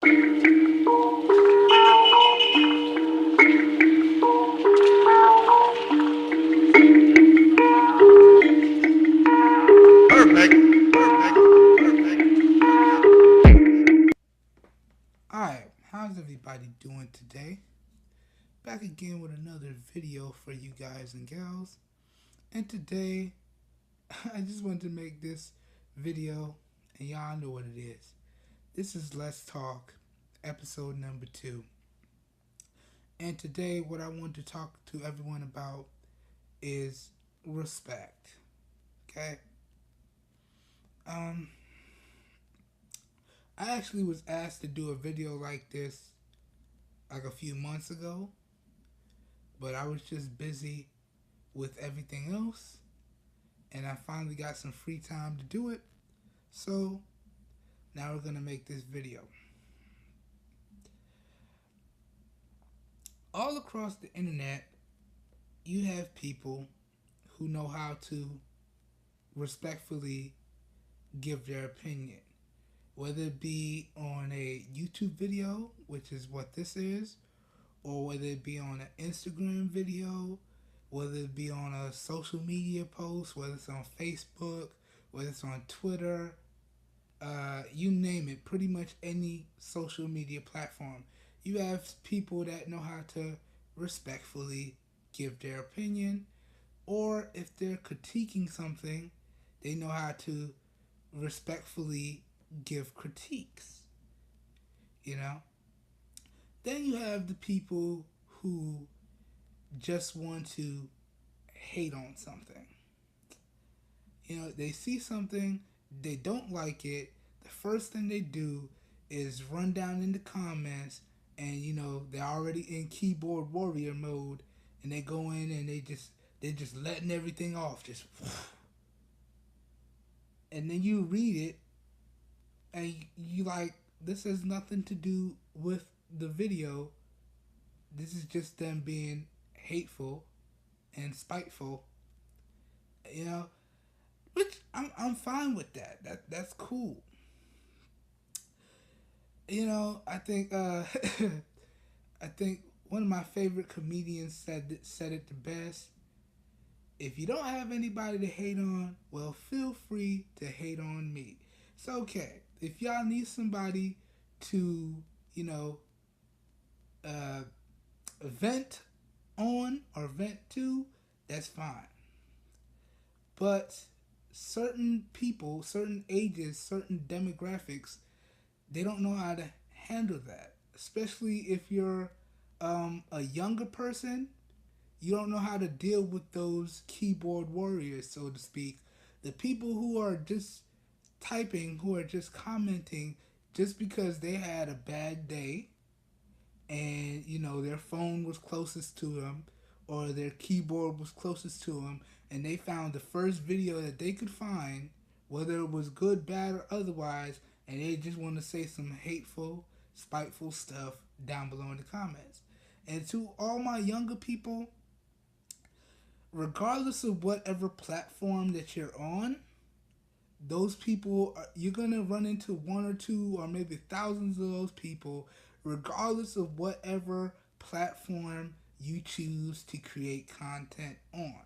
Perfect. Alright, how's everybody doing today? Back again with another video for you guys and gals. And today, I just wanted to make this video, and y'all know what it is. This is Let's Talk, episode number 2. And today, what I want to talk to everyone about is respect. Okay? I actually was asked to do a video like this like a few months ago, but I was just busy with everything else, and I finally got some free time to do it. So now we're gonna make this video. All across the internet, you have people who know how to respectfully give their opinion, whether it be on a YouTube video, which is what this is, or whether it be on an Instagram video, whether it be on a social media post, whether it's on Facebook, whether it's on Twitter, you name it, pretty much any social media platform. You have people that know how to respectfully give their opinion, or if they're critiquing something, they know how to respectfully give critiques. You know? Then you have the people who just want to hate on something. You know, they see something, they don't like it, the first thing they do is run down in the comments, and you know, they're already in keyboard warrior mode, and they go in and they're just letting everything off, just and then you read it and you like, this has nothing to do with the video. This is just them being hateful and spiteful, you know, which I'm fine with that. That's cool. You know, I think I think one of my favorite comedians said it the best. If you don't have anybody to hate on, well, feel free to hate on me. It's okay. If y'all need somebody to, you know, vent on or vent to, that's fine. But certain people, certain ages, certain demographics, they don't know how to handle that. Especially if you're a younger person, you don't know how to deal with those keyboard warriors, so to speak. The people who are just typing, who are just commenting just because they had a bad day and, you know, their phone was closest to them or their keyboard was closest to them, and they found the first video that they could find, whether it was good, bad, or otherwise, and they just want to say some hateful, spiteful stuff down below in the comments. And to all my younger people, regardless of whatever platform that you're on, those people, you're going to run into one or two or maybe thousands of those people, regardless of whatever platform you choose to create content on.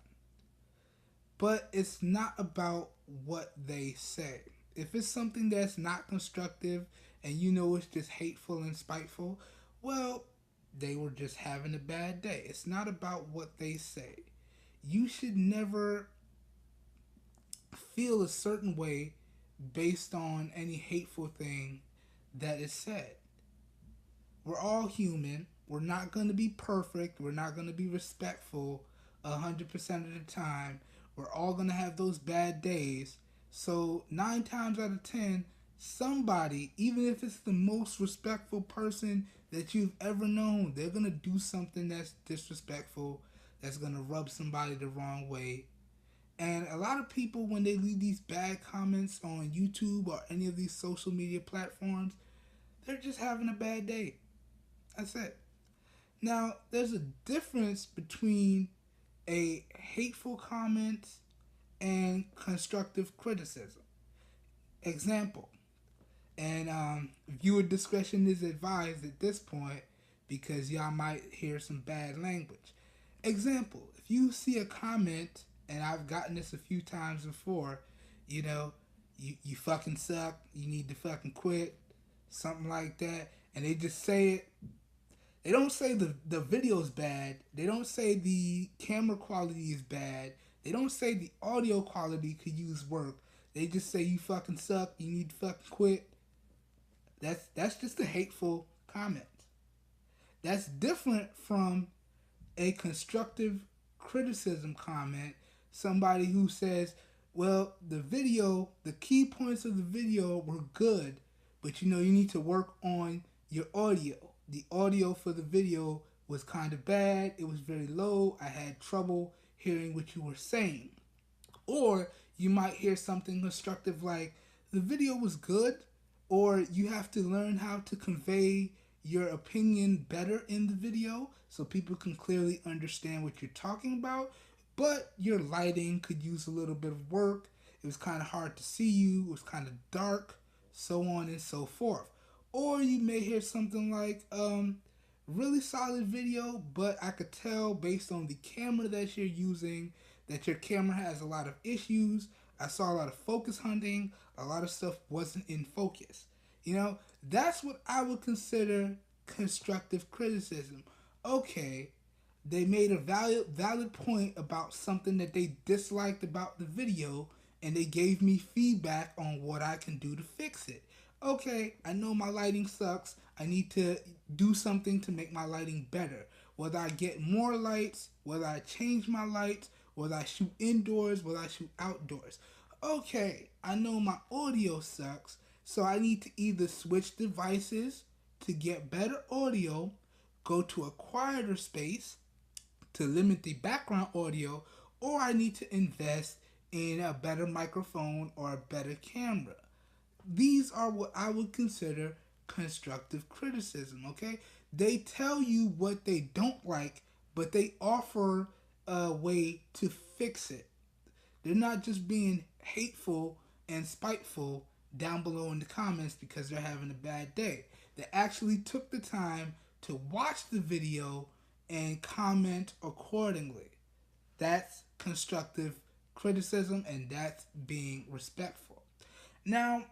But it's not about what they say. If it's something that's not constructive and you know it's just hateful and spiteful, well, they were just having a bad day. It's not about what they say. You should never feel a certain way based on any hateful thing that is said. We're all human. We're not going to be perfect. We're not going to be respectful 100% of the time. We're all going to have those bad days. So 9 times out of 10, somebody, even if it's the most respectful person that you've ever known, they're going to do something that's disrespectful, that's going to rub somebody the wrong way. And a lot of people, when they leave these bad comments on YouTube or any of these social media platforms, they're just having a bad day. That's it. Now, there's a difference between a hateful comment and constructive criticism. Example, And viewer discretion is advised at this point because y'all might hear some bad language. Example, if you see a comment, and I've gotten this a few times before, you know, you fucking suck, you need to fucking quit, something like that, and they just say it. They don't say the video's bad. They don't say the camera quality is bad. They don't say the audio quality could use work. They just say you fucking suck, you need to fucking quit. That's just a hateful comment. That's different from a constructive criticism comment. Somebody who says, well, the key points of the video were good, but you need to work on your audio. The audio for the video was kind of bad. It was very low. I had trouble hearing what you were saying. Or you might hear something constructive like, the video was good, or you have to learn how to convey your opinion better in the video so people can clearly understand what you're talking about, but your lighting could use a little bit of work. It was kind of hard to see you. It was kind of dark, so on and so forth. Or you may hear something like, really solid video, but I could tell based on the camera that you're using that your camera has a lot of issues. I saw a lot of focus hunting. A lot of stuff wasn't in focus. That's what I would consider constructive criticism. Okay, they made a valid point about something that they disliked about the video, and they gave me feedback on what I can do to fix it. Okay, I know my lighting sucks. I need to do something to make my lighting better. Whether I get more lights, whether I change my lights, whether I shoot indoors, whether I shoot outdoors. Okay, I know my audio sucks, so I need to either switch devices to get better audio, go to a quieter space to limit the background audio, or I need to invest in a better microphone or a better camera. These are what I would consider constructive criticism, okay? They tell you what they don't like, but they offer a way to fix it. They're not just being hateful and spiteful down below in the comments because they're having a bad day. They actually took the time to watch the video and comment accordingly. That's constructive criticism, and that's being respectful. Now,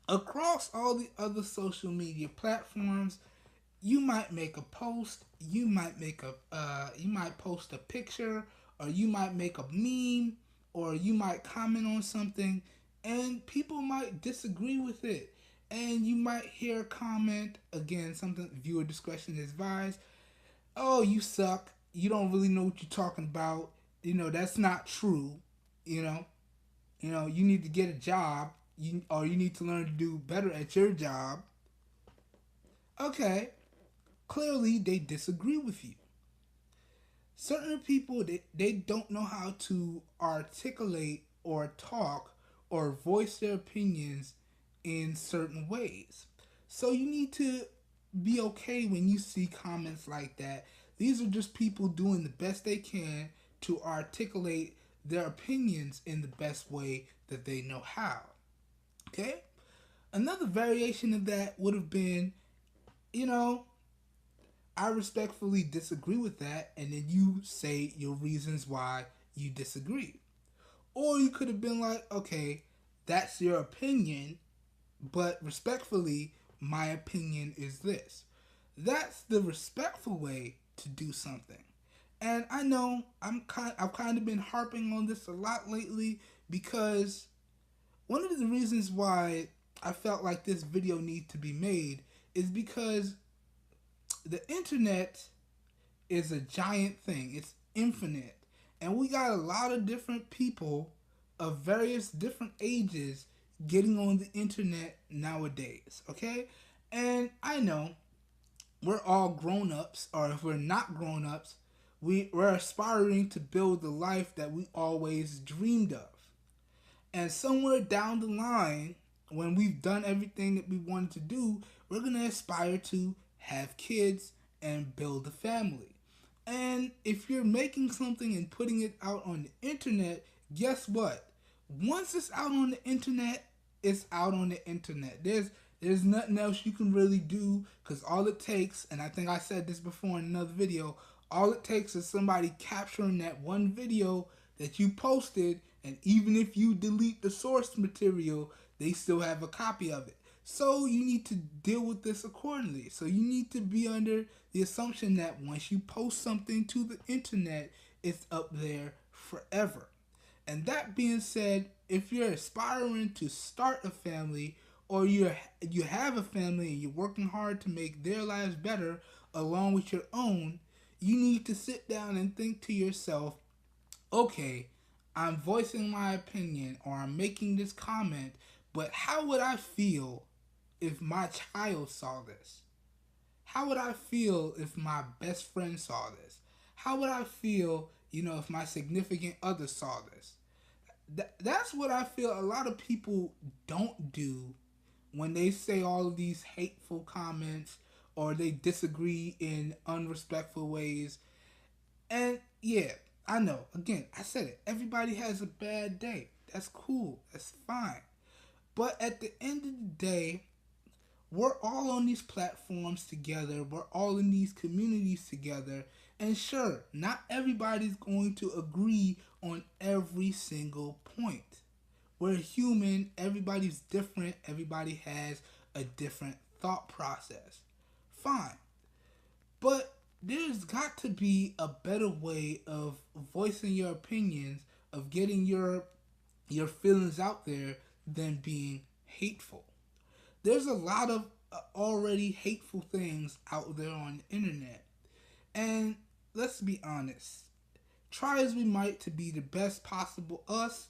across all the other social media platforms, you might make a post, you might post a picture, or you might make a meme, or you might comment on something, and people might disagree with it. And you might hear a comment, again, something viewer discretion is advised. Oh, you suck. You don't really know what you're talking about. That's not true. You need to get a job, or you need to learn to do better at your job. Okay, clearly they disagree with you. Certain people, they don't know how to articulate or talk or voice their opinions in certain ways. So you need to be okay when you see comments like that. These are just people doing the best they can to articulate their opinions in the best way that they know how. Okay? Another variation of that would have been, I respectfully disagree with that, and then you say your reasons why you disagree. Or you could have been like, okay, that's your opinion, but respectfully, my opinion is this. That's the respectful way to do something. And I know I've kind of been harping on this a lot lately because one of the reasons why I felt like this video needs to be made is because the internet is a giant thing. It's infinite. And we got a lot of different people of various different ages getting on the internet nowadays, okay? And I know we're all grown-ups, or if we're not grown-ups, we're aspiring to build the life that we always dreamed of. And somewhere down the line, when we've done everything that we wanted to do, we're going to aspire to have kids and build a family. And if you're making something and putting it out on the internet, guess what? Once it's out on the internet, it's out on the internet. There's There's nothing else you can really do, because all it takes, and I think I said this before in another video, all it takes is somebody capturing that one video that you posted, and even if you delete the source material, they still have a copy of it. So you need to deal with this accordingly. So you need to be under the assumption that once you post something to the internet, it's up there forever. And that being said, if you're aspiring to start a family, or you have a family and you're working hard to make their lives better along with your own, you need to sit down and think to yourself, okay, I'm voicing my opinion or I'm making this comment, but how would I feel if my child saw this? How would I feel if my best friend saw this? How would I feel, if my significant other saw this? That's what I feel a lot of people don't do when they say all of these hateful comments or they disagree in unrespectful ways. And yeah, I know, again, I said it. Everybody has a bad day. That's cool. That's fine. But at the end of the day, we're all on these platforms together. We're all in these communities together. And sure, not everybody's going to agree on every single point. We're human. Everybody's different. Everybody has a different thought process. Fine. But there's got to be a better way of voicing your opinions, of getting your feelings out there than being hateful. There's a lot of already hateful things out there on the internet. And let's be honest, try as we might to be the best possible us,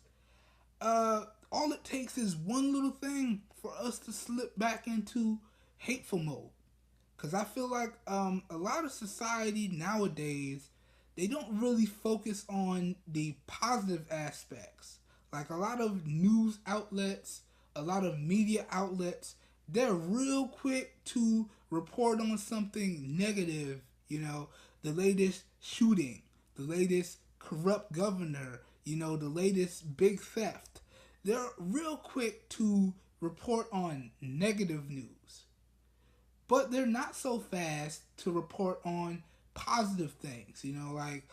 all it takes is one little thing for us to slip back into hateful mode. Because I feel like a lot of society nowadays, they don't really focus on the positive aspects. Like a lot of news outlets, a lot of media outlets, they're real quick to report on something negative. The latest shooting, the latest corrupt governor, the latest big theft. They're real quick to report on negative news. But they're not so fast to report on positive things. Like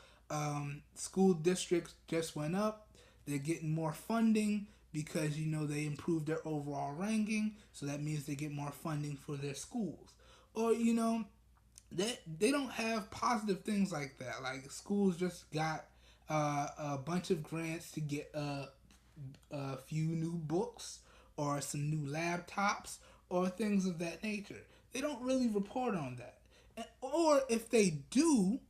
school districts just went up. They're getting more funding because, they improved their overall ranking. So that means they get more funding for their schools. Or, they don't have positive things like that. Like schools just got a bunch of grants to get a few new books or some new laptops or things of that nature. They don't really report on that. Or if they do,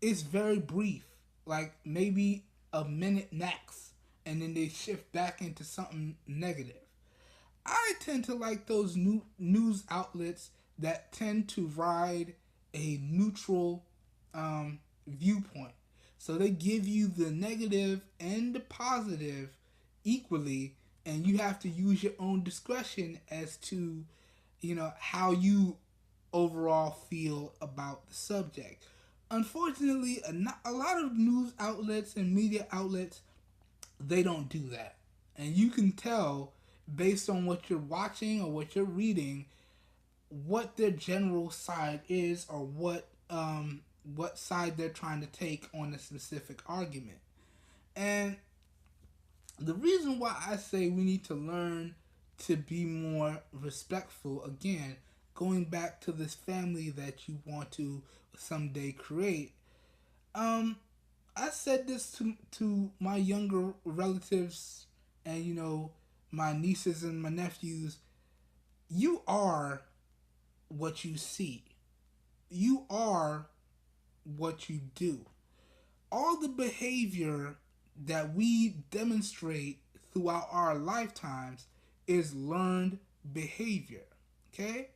it's very brief, like maybe a minute max, and then they shift back into something negative. I tend to like those new news outlets that tend to ride a neutral viewpoint. So they give you the negative and the positive equally, and you have to use your own discretion as to, how you overall feel about the subject. Unfortunately, a lot of news outlets and media outlets, they don't do that. And you can tell based on what you're watching or what you're reading what their general side is, or what side they're trying to take on a specific argument. And the reason why I say we need to learn to be more respectful, again, going back to this family that you want to someday create, I said this to my younger relatives and, my nieces and my nephews. You are what you see. You are what you do. All the behavior that we demonstrate throughout our lifetimes is learned behavior. Okay?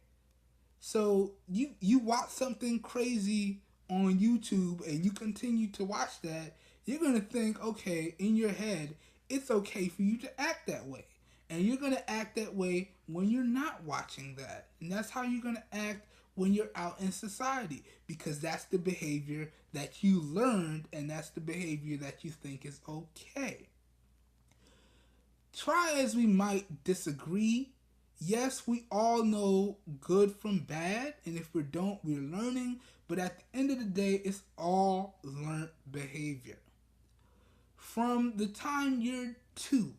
So you watch something crazy on YouTube and you continue to watch that, you're going to think, okay, in your head, it's okay for you to act that way. And you're going to act that way when you're not watching that. And that's how you're going to act when you're out in society, because that's the behavior that you learned and that's the behavior that you think is okay. Try as we might disagree, Yes, we all know good from bad, and if we don't, we're learning. But at the end of the day, it's all learned behavior. From the time you're two,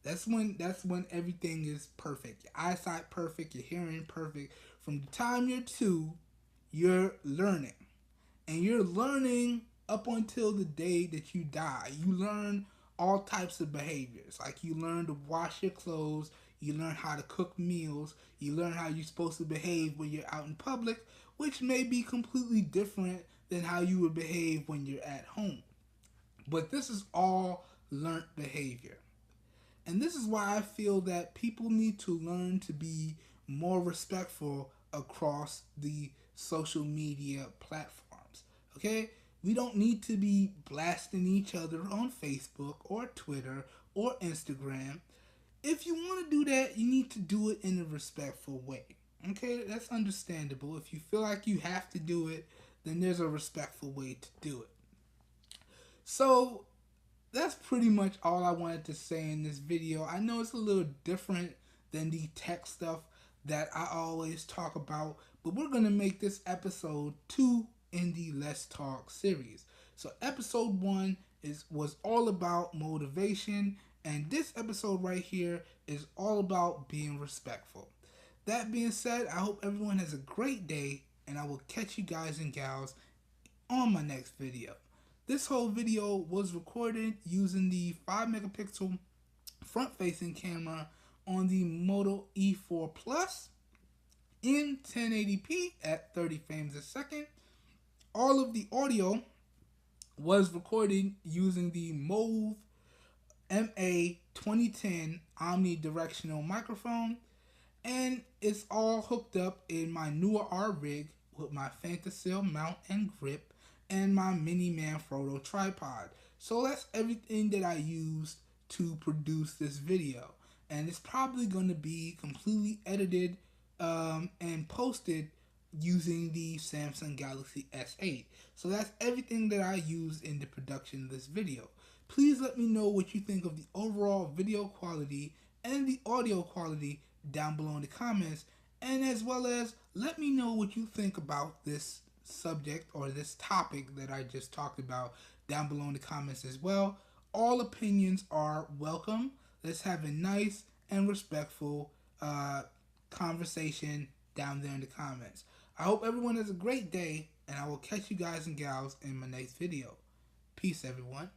that's when everything is perfect. Your eyesight perfect, your hearing perfect. From the time you're two, you're learning. And you're learning up until the day that you die. You learn all types of behaviors. Like you learn to wash your clothes, you learn how to cook meals, you learn how you're supposed to behave when you're out in public, which may be completely different than how you would behave when you're at home. But this is all learned behavior. And this is why I feel that people need to learn to be more respectful across the social media platforms. Okay? We don't need to be blasting each other on Facebook or Twitter or Instagram. If you want to do that, you need to do it in a respectful way. Okay? That's understandable. If you feel like you have to do it, then there's a respectful way to do it. So, that's pretty much all I wanted to say in this video. I know it's a little different than the tech stuff that I always talk about, but we're going to make this episode 2 in the Let's Talk series. So episode 1 was all about motivation, and this episode right here is all about being respectful. That being said, I hope everyone has a great day, and I will catch you guys and gals on my next video. This whole video was recorded using the 5 megapixel front facing camera on the Moto E4 Plus in 1080p at 30 frames a second. All of the audio was recorded using the Move MA 2010 omnidirectional microphone, and it's all hooked up in my newer R rig with my Fantasil mount and grip and my Mini Manfrotto tripod. So that's everything that I used to produce this video, and it's probably going to be completely edited and posted using the Samsung Galaxy S8. So that's everything that I used in the production of this video. Please let me know what you think of the overall video quality and the audio quality down below in the comments, and as well as let me know what you think about this subject or this topic that I just talked about down below in the comments as well. All opinions are welcome. Let's have a nice and respectful conversation down there in the comments. I hope everyone has a great day, and I will catch you guys and gals in my next video. Peace, everyone.